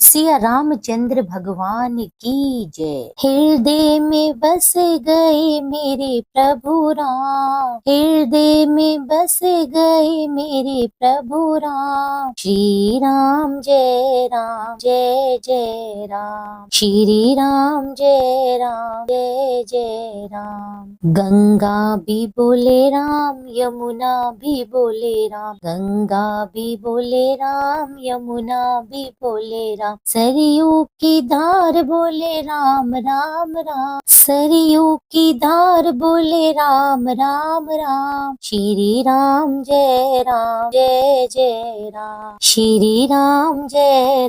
सिया रामचंद्र भगवान की जय। हृदय में बस गए मेरे प्रभु राम, हृदय में बस गए मेरे प्रभु राम। श्री राम जय जय राम, श्री राम जय जय राम। गंगा भी बोले राम, यमुना भी बोले राम, गंगा भी बोले राम, यमुना भी बोले राम। सरयू की धार बोले राम राम राम, सरयू की धार बोले राम राम राम। श्री राम जय जय राम, श्री राम जय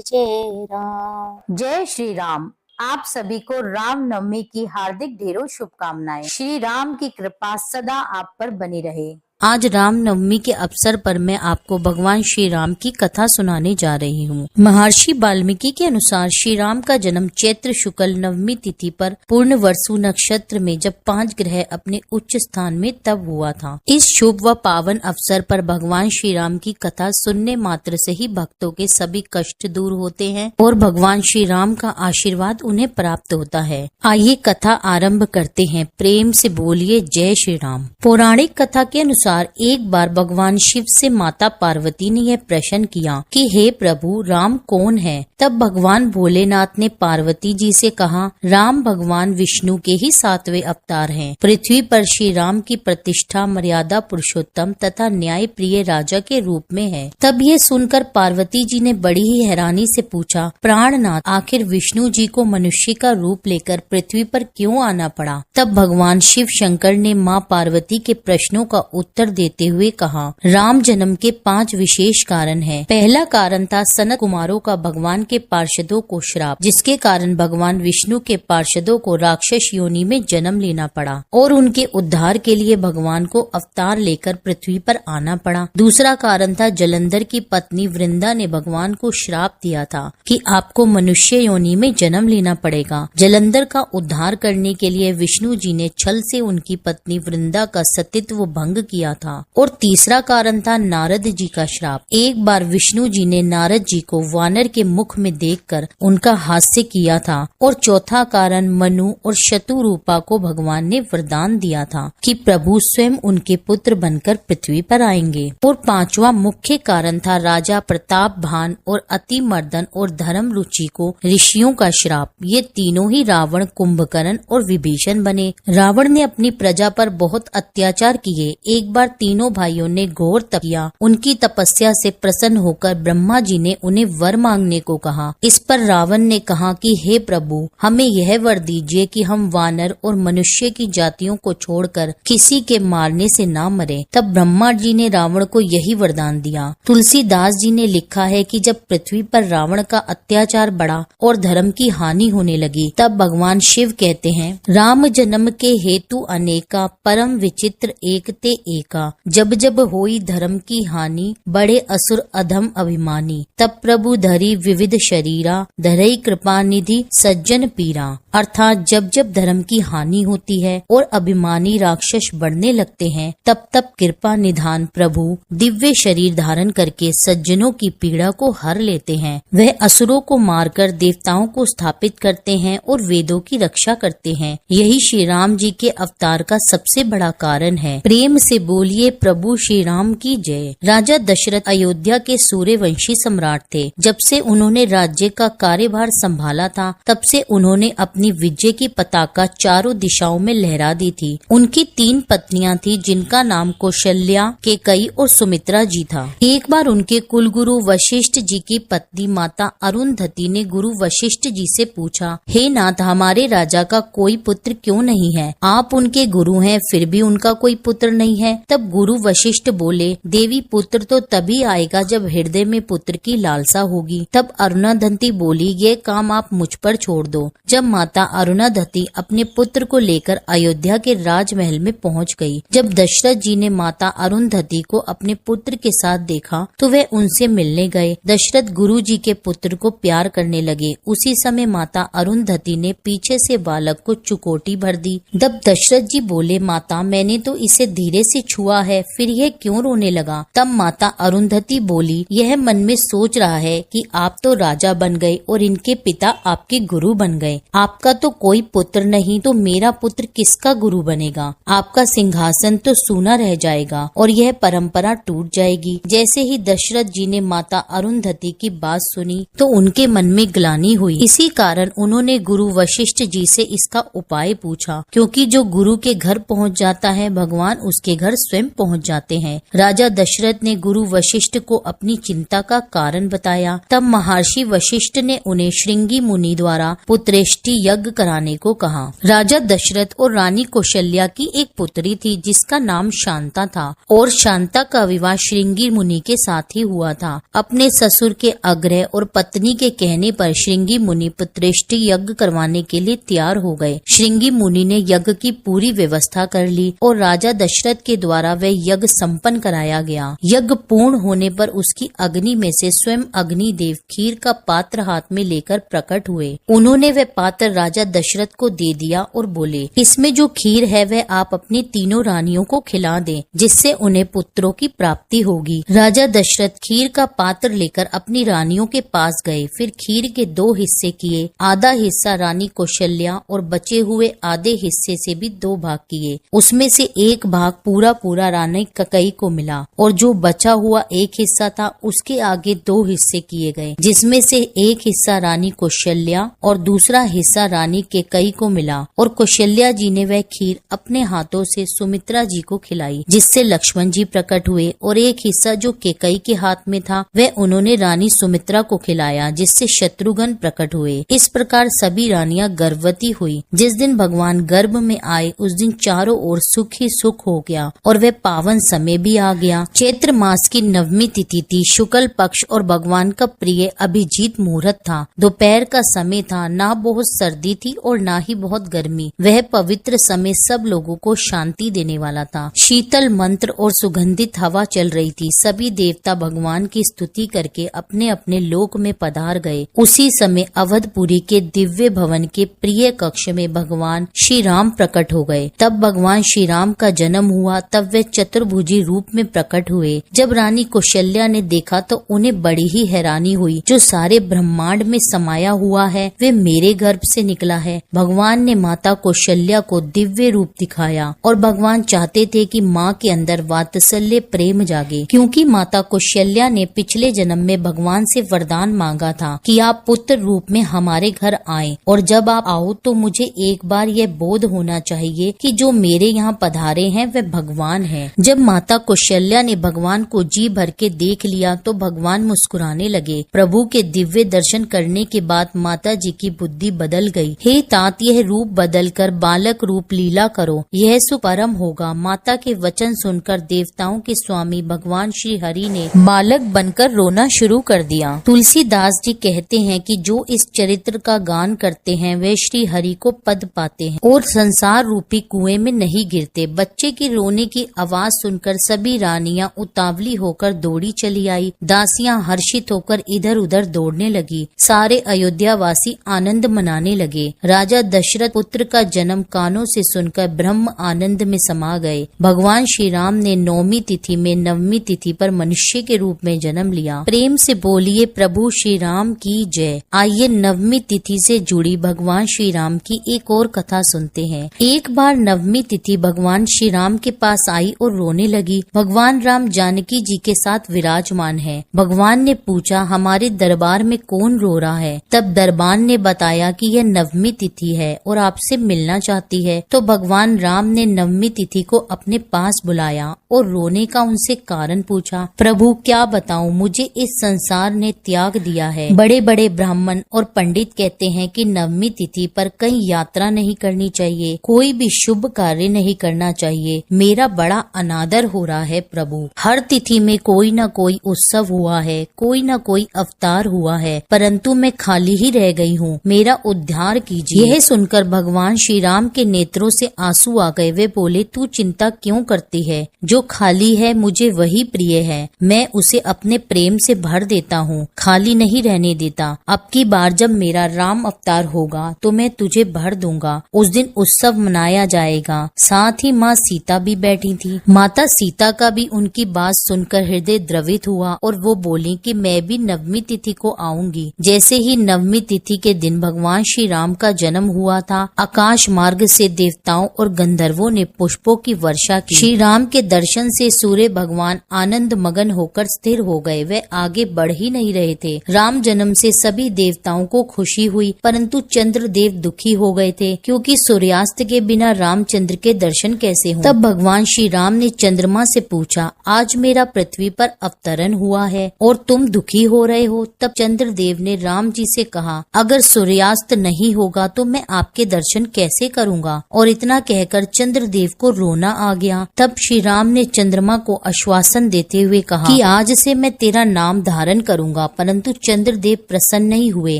जय राम। जय श्री राम। आप सभी को रामनवमी की हार्दिक ढेरों शुभकामनाएं। श्री राम की कृपा सदा आप पर बनी रहे। आज रामनवमी के अवसर पर मैं आपको भगवान श्री राम की कथा सुनाने जा रही हूँ। महर्षि वाल्मीकि के अनुसार श्री राम का जन्म चैत्र शुक्ल नवमी तिथि पर पूर्ण वर्षु नक्षत्र में जब 5 ग्रह अपने उच्च स्थान में तब हुआ था। इस शुभ व पावन अवसर पर भगवान श्री राम की कथा सुनने मात्र से ही भक्तों के सभी कष्ट दूर होते हैं और भगवान श्री राम का आशीर्वाद उन्हें प्राप्त होता है। आइए कथा आरंभ करते हैं। प्रेम से बोलिए जय श्री राम। पौराणिक कथा के अनुसार एक बार भगवान शिव से माता पार्वती ने यह प्रश्न किया कि हे प्रभु, राम कौन है? तब भगवान भोलेनाथ ने पार्वती जी से कहा, राम भगवान विष्णु के ही 7वें अवतार हैं। पृथ्वी पर श्री राम की प्रतिष्ठा मर्यादा पुरुषोत्तम तथा न्याय प्रिय राजा के रूप में है। तब ये सुनकर पार्वती जी ने बड़ी ही हैरानी से पूछा, प्राणनाथ, आखिर विष्णु जी को मनुष्य का रूप लेकर पृथ्वी पर क्यों आना पड़ा? तब भगवान शिव शंकर ने माँ पार्वती के प्रश्नों का उत्तर देते हुए कहा, राम जन्म के 5 विशेष कारण हैं। पहला कारण था सनत कुमारों का भगवान के पार्षदों को श्राप, जिसके कारण भगवान विष्णु के पार्षदों को राक्षस योनि में जन्म लेना पड़ा और उनके उद्धार के लिए भगवान को अवतार लेकर पृथ्वी पर आना पड़ा। दूसरा कारण था जलंधर की पत्नी वृंदा ने भगवान को श्राप दिया था कि आपको मनुष्य योनि में जन्म लेना पड़ेगा। जलंधर का उद्धार करने के लिए विष्णु जी ने छल से उनकी पत्नी वृंदा का सतीत्व भंग किया था। और तीसरा कारण था नारद जी का श्राप। एक बार विष्णु जी ने नारद जी को वानर के मुख में देखकर उनका हास्य किया था। और चौथा कारण मनु और शतुरूपा को भगवान ने वरदान दिया था कि प्रभु स्वयं उनके पुत्र बनकर पृथ्वी पर आएंगे। और पांचवा मुख्य कारण था राजा प्रताप भान और अति मर्दन और धर्म रुचि को ऋषियों का श्राप। ये तीनों ही रावण, कुंभकर्ण और विभीषण बने। रावण ने अपनी प्रजा पर बहुत अत्याचार किए। एक बार तीनों भाइयों ने घोर तप किया। उनकी तपस्या से प्रसन्न होकर ब्रह्मा जी ने उन्हें वर मांगने को कहा। इस पर रावण ने कहा कि हे प्रभु, हमें यह वर दीजिए कि हम वानर और मनुष्य की जातियों को छोड़कर किसी के मारने से ना मरे। तब ब्रह्मा जी ने रावण को यही वरदान दिया। तुलसीदास जी ने लिखा है कि जब पृथ्वी पर रावण का अत्याचार बढ़ा और धर्म की हानि होने लगी, तब भगवान शिव कहते हैं, राम जन्म के हेतु अनेका, परम विचित्र एक ते एका। जब जब होई धर्म की हानि, बड़े असुर अधम अभिमानी। तब प्रभु धरी विविध शरीरा, धरई कृपा निधि सज्जन पीरा। अर्थात जब जब धर्म की हानि होती है और अभिमानी राक्षस बढ़ने लगते हैं, तब तब कृपा निधान प्रभु दिव्य शरीर धारण करके सज्जनों की पीड़ा को हर लेते हैं। वह असुरों को मारकर देवताओं को स्थापित करते हैं और वेदों की रक्षा करते हैं। यही श्री राम जी के अवतार का सबसे बड़ा कारण है। प्रेम से बोलिए प्रभु श्री राम की जय। राजा दशरथ अयोध्या के सूर्यवंशी सम्राट थे। जब से उन्होंने राज्य का कार्यभार संभाला था, तब से उन्होंने अपनी विजय की पताका चारों दिशाओं में लहरा दी थी। उनकी 3 पत्नियां थी, जिनका नाम कौशल्या, केकई और सुमित्रा जी था। एक बार उनके कुलगुरु वशिष्ठ जी की पत्नी माता अरुंधति ने गुरु वशिष्ठ जी से पूछा, हे नाथ, हमारे राजा का कोई पुत्र क्यों नहीं है? आप उनके गुरु हैं, फिर भी उनका कोई पुत्र नहीं है। तब गुरु वशिष्ठ बोले, देवी, पुत्र तो तभी आएगा जब हृदय में पुत्र की लालसा होगी। तब अरुंधति बोली, ये काम आप मुझ पर छोड़ दो। जब माता माता अरुणाधति अपने पुत्र को लेकर अयोध्या के राजमहल में पहुंच गई। जब दशरथ जी ने माता अरुंधति को अपने पुत्र के साथ देखा तो वे उनसे मिलने गए। दशरथ गुरु जी के पुत्र को प्यार करने लगे। उसी समय माता अरुंधति ने पीछे से बालक को चुकोटी भर दी। तब दशरथ जी बोले, माता मैंने तो इसे धीरे से छुआ है, फिर यह क्यों रोने लगा? तब माता अरुंधति बोली, यह मन में सोच रहा है कि आप तो राजा बन गए और इनके पिता आपके गुरु बन गए। आपका तो कोई पुत्र नहीं, तो मेरा पुत्र किसका गुरु बनेगा? आपका सिंहासन तो सूना रह जाएगा और यह परंपरा टूट जाएगी। जैसे ही दशरथ जी ने माता अरुंधति की बात सुनी तो उनके मन में ग्लानि हुई। इसी कारण उन्होंने गुरु वशिष्ठ जी से इसका उपाय पूछा, क्योंकि जो गुरु के घर पहुंच जाता है भगवान उसके घर स्वयं पहुंच जाते हैं। राजा दशरथ ने गुरु वशिष्ठ को अपनी चिंता का कारण बताया। तब महर्षि वशिष्ठ ने उन्हें श्रृंगी मुनि द्वारा पुत्रेष्टि यज्ञ कराने को कहा। राजा दशरथ और रानी कौशल्या की एक पुत्री थी जिसका नाम शांता था और शांता का विवाह श्रृंगी मुनि के साथ ही हुआ था। अपने ससुर के आग्रह और पत्नी के कहने पर श्रृंगी मुनि पुत्रेष्टि यज्ञ करवाने के लिए तैयार हो गए। श्रृंगी मुनि ने यज्ञ की पूरी व्यवस्था कर ली और राजा दशरथ के द्वारा वह यज्ञ संपन्न कराया गया। यज्ञ पूर्ण होने पर उसकी अग्नि में से स्वयं अग्निदेव खीर का पात्र हाथ में लेकर प्रकट हुए। उन्होंने वह पात्र राजा दशरथ को दे दिया और बोले, इसमें जो खीर है वह आप अपनी तीनों रानियों को खिला दें, जिससे उन्हें पुत्रों की प्राप्ति होगी। राजा दशरथ खीर का पात्र लेकर अपनी रानियों के पास गए। फिर खीर के 2 हिस्से किए। आधा हिस्सा रानी कौशल्या और बचे हुए आधे हिस्से से भी 2 भाग किए। उसमें से एक भाग पूरा रानी कैकेयी को मिला और जो बचा हुआ एक हिस्सा था उसके आगे 2 हिस्से किए गए, जिसमें से एक हिस्सा रानी कौशल्या और दूसरा हिस्सा रानी कैकेयी को मिला। और कौशल्या जी ने वह खीर अपने हाथों से सुमित्रा जी को खिलाई, जिससे लक्ष्मण जी प्रकट हुए। और एक हिस्सा जो कैकेयी के हाथ में था वह उन्होंने रानी सुमित्रा को खिलाया, जिससे शत्रुघ्न प्रकट हुए। इस प्रकार सभी रानियां गर्भवती हुई। जिस दिन भगवान गर्भ में आए उस दिन चारों ओर सुख ही सुख हो गया और वह पावन समय भी आ गया। चैत्र मास की 9वीं तिथि थी, शुक्ल पक्ष और भगवान का प्रिय अभिजीत मुहूर्त था। दोपहर का समय था, ना बहुत सर्दी थी और ना ही बहुत गर्मी। वह पवित्र समय सब लोगों को शांति देने वाला था। शीतल मंत्र और सुगंधित हवा चल रही थी। सभी देवता भगवान की स्तुति करके अपने अपने लोक में पधार गए। उसी समय अवधपुरी के दिव्य भवन के प्रिय कक्ष में भगवान श्री राम प्रकट हो गए। तब भगवान श्री राम का जन्म हुआ। तब वे चतुर्भुजी रूप में प्रकट हुए। जब रानी कौशल्या ने देखा तो उन्हें बड़ी ही हैरानी हुई। जो सारे ब्रह्मांड में समाया हुआ है वे मेरे गर्भ से निकला है। भगवान ने माता कौशल्या को दिव्य रूप दिखाया और भगवान चाहते थे कि माँ के अंदर वात्सल्य प्रेम जागे, क्योंकि माता कौशल्या ने पिछले जन्म में भगवान से वरदान मांगा था कि आप पुत्र रूप में हमारे घर आएं और जब आप आओ तो मुझे एक बार यह बोध होना चाहिए कि जो मेरे यहाँ पधारे हैं वे भगवान हैं। जब माता कौशल्या ने भगवान को जी भर के देख लिया तो भगवान मुस्कुराने लगे। प्रभु के दिव्य दर्शन करने के बाद माता जी की बुद्धि बदल गई। हे तात, यह रूप बदलकर बालक रूप लीला करो, यह सुपरम होगा। माता के वचन सुनकर देवताओं के स्वामी भगवान श्री हरि ने बालक बनकर रोना शुरू कर दिया। तुलसीदास जी कहते हैं कि जो इस चरित्र का गान करते हैं वे श्री हरि को पद पाते हैं और संसार रूपी कुएं में नहीं गिरते। बच्चे की रोने की आवाज सुनकर सभी रानियां उतावली होकर दौड़ी चली आई। दासियां हर्षित होकर इधर उधर दौड़ने लगी। सारे अयोध्यावासी आनंद मनाने लगे। राजा दशरथ पुत्र का जन्म कानों से सुनकर ब्रह्म आनंद में समा गए। भगवान श्री राम ने 9वीं तिथि में 9वीं तिथि पर मनुष्य के रूप में जन्म लिया। प्रेम से बोलिए प्रभु श्री राम की जय। आइए 9वीं तिथि से जुड़ी भगवान श्री राम की एक और कथा सुनते हैं। एक बार 9वीं तिथि भगवान श्री राम के पास आई और रोने लगी। भगवान राम जानकी जी के साथ विराजमान है। भगवान ने पूछा, हमारे दरबार में कौन रो रहा है? तब दरबान ने बताया कि यह 9वीं तिथि है और आपसे मिलना चाहती है। तो भगवान राम ने 9वीं तिथि को अपने पास बुलाया और रोने का उनसे कारण पूछा। प्रभु क्या बताऊं, मुझे इस संसार ने त्याग दिया है। बड़े बड़े ब्राह्मण और पंडित कहते हैं कि 9वीं तिथि पर कहीं यात्रा नहीं करनी चाहिए, कोई भी शुभ कार्य नहीं करना चाहिए। मेरा बड़ा अनादर हो रहा है प्रभु। हर तिथि में कोई न कोई उत्सव हुआ है, कोई न कोई अवतार हुआ है, परंतु मैं खाली ही रह गई हूँ। मेरा उद्धार उद्धार कीजिए। यह सुनकर भगवान श्री राम के नेत्रों से आंसू आ गए। वे बोले, तू चिंता क्यों करती है? जो खाली है मुझे वही प्रिय है। मैं उसे अपने प्रेम से भर देता हूँ, खाली नहीं रहने देता। अब की बार जब मेरा राम अवतार होगा तो मैं तुझे भर दूंगा। उस दिन उत्सव मनाया जाएगा। साथ ही माँ सीता भी बैठी थी। माता सीता का भी उनकी बात सुनकर हृदय द्रवित हुआ और वो बोली कि मैं भी नवमी तिथि को आऊंगी। जैसे ही नवमी तिथि के दिन भगवान श्री राम का जन्म हुआ था, आकाश मार्ग से देवताओं और गंधर्वों ने पुष्पों की वर्षा की। श्री राम के दर्शन से सूर्य भगवान आनंद मगन होकर स्थिर हो गए। वे आगे बढ़ ही नहीं रहे थे। राम जन्म से सभी देवताओं को खुशी हुई, परंतु चंद्रदेव दुखी हो गए थे, क्योंकि सूर्यास्त के बिना रामचंद्र के दर्शन कैसे हों। तब भगवान श्री राम ने चंद्रमा से पूछा, आज मेरा पृथ्वी पर अवतरण हुआ है और तुम दुखी हो रहे हो। तब चंद्रदेव ने राम जी से कहा, अगर सूर्यास्त नहीं होगा तो मैं आपके दर्शन कैसे करूंगा? और इतना कहकर चंद्रदेव को रोना आ गया। तब श्री राम ने चंद्रमा को आश्वासन देते हुए कहा कि आज से मैं तेरा नाम धारण करूंगा, परंतु चंद्रदेव प्रसन्न नहीं हुए।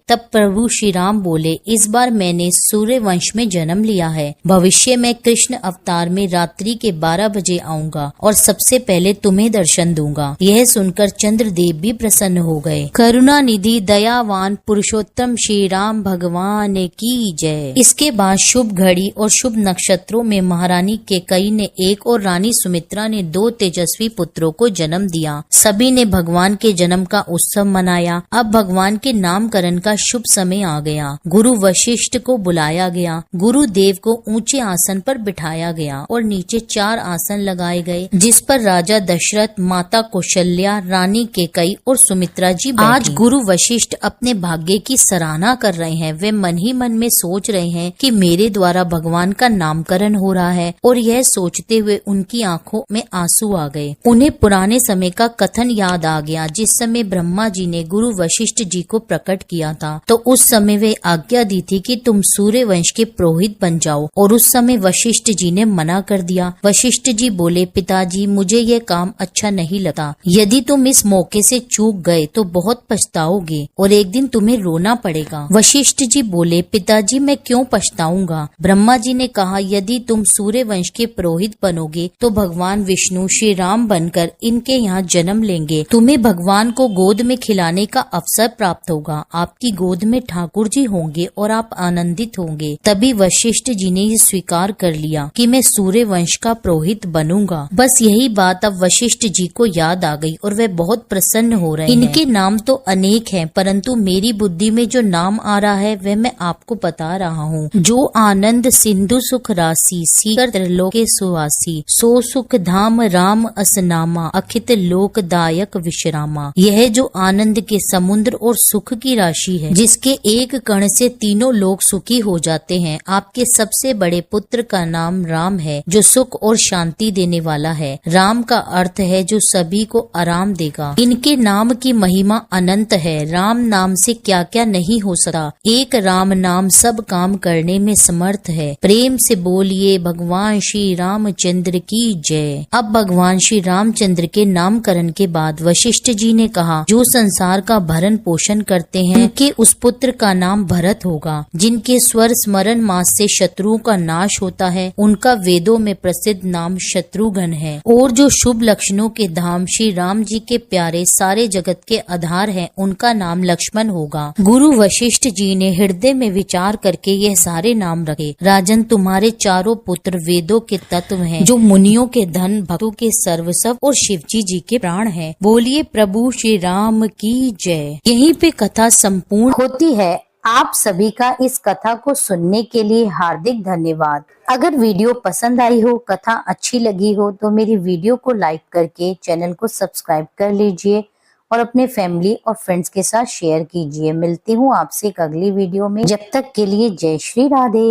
तब प्रभु श्री राम बोले, इस बार मैंने सूर्य वंश में जन्म लिया है। भविष्य में कृष्ण अवतार में रात्रि के 12 बजे आऊंगा और सबसे पहले तुम्हें दर्शन दूंगा। यह सुनकर चंद्रदेव भी प्रसन्न हो गए। करुणा निधि दयावान पुरुषोत्तम श्री राम भगवान की जय। इसके बाद शुभ घड़ी और शुभ नक्षत्रों में महारानी केकई ने एक और रानी सुमित्रा ने 2 तेजस्वी पुत्रों को जन्म दिया। सभी ने भगवान के जन्म का उत्सव मनाया। अब भगवान के नामकरण का शुभ समय आ गया। गुरु वशिष्ठ को बुलाया गया। गुरुदेव को ऊंचे आसन पर बिठाया गया और नीचे 4 आसन लगाए गए, जिस पर राजा दशरथ, माता कौशल्या, रानी केकई और सुमित्रा जी बैठी। आज गुरु वशिष्ठ अपने भाग्य की सराहना कर रहे हैं। वे मन ही मन में सोच रहे हैं कि मेरे द्वारा भगवान का नामकरण हो रहा है, और यह सोचते हुए उनकी आंखों में आंसू आ गए। उन्हें पुराने समय का कथन याद आ गया, जिस समय ब्रह्मा जी ने गुरु वशिष्ठ जी को प्रकट किया था। तो उस समय वे आज्ञा दी थी कि तुम सूर्य वंश के पुरोहित बन जाओ, और उस समय वशिष्ठ जी ने मना कर दिया। वशिष्ठ जी बोले, पिताजी मुझे यह काम अच्छा नहीं लगता। यदि तुम इस मौके से चूक गए तो बहुत पछताओगे और एक दिन तुम्हें रोना पड़ेगा। वशिष्ठ जी बोले, पिताजी मैं क्यों पछताऊंगा? ब्रह्मा जी ने कहा, यदि तुम सूर्य वंश के पुरोहित बनोगे तो भगवान विष्णु श्री राम बनकर इनके यहाँ जन्म लेंगे। तुम्हें भगवान को गोद में खिलाने का अवसर प्राप्त होगा। आपकी गोद में ठाकुर जी होंगे और आप आनंदित होंगे। तभी वशिष्ठ जी ने ये स्वीकार कर लिया कि मैं सूर्य वंश का पुरोहित बनूंगा। बस यही बात अब वशिष्ठ जी को याद आ गई और वे बहुत प्रसन्न हो रहे हैं। इनके नाम तो अनेक हैं, परंतु मेरी बुद्धि में जो नाम आ रहा है वह मैं आपको बता रहा हूँ। जो आनंद सिंधु सुख राशि, सीकर त्रिलोके सुवासी, सो सुख धाम राम असनामा, अखित लोकदायक विश्रामा। यह जो आनंद के समुद्र और सुख की राशि है, जिसके एक कण से तीनों लोग सुखी हो जाते हैं। आपके सबसे बड़े पुत्र का नाम राम है, जो सुख और शांति देने वाला है। राम का अर्थ है जो सभी को आराम देगा। इनके नाम की महिमा अनंत है। राम नाम से क्या क्या नहीं हो सकता। एक राम नाम सब काम करने में समर्थ है। प्रेम से बोलिए भगवान श्री रामचंद्र की जय। अब भगवान श्री रामचंद्र के नामकरण के बाद वशिष्ठ जी ने कहा, जो संसार का भरण पोषण करते हैं उनके उस पुत्र का नाम भरत होगा। जिनके स्वर स्मरण मास से शत्रुओं का नाश होता है, उनका वेदों में प्रसिद्ध नाम शत्रुघ्न है। और जो शुभ लक्षणों के धाम श्री राम जी के प्यारे सारे जगत के आधार है, उनका नाम लक्ष्मण होगा। गुरु वशिष्ठ जी ने हृदय में विचार करके यह सारे नाम रखे। राजन, तुम्हारे चारों पुत्र वेदों के तत्व हैं, जो मुनियों के धन, भक्तों के सर्वस्व और शिवजी जी के प्राण हैं। बोलिए प्रभु श्री राम की जय। यहीं पे कथा संपूर्ण होती है। आप सभी का इस कथा को सुनने के लिए हार्दिक धन्यवाद। अगर वीडियो पसंद आई हो, कथा अच्छी लगी हो, तो मेरी वीडियो को लाइक करके चैनल को सब्सक्राइब कर लीजिए और अपने फैमिली और फ्रेंड्स के साथ शेयर कीजिए। मिलती हूँ आपसे एक अगली वीडियो में। जब तक के लिए जय श्री राधे।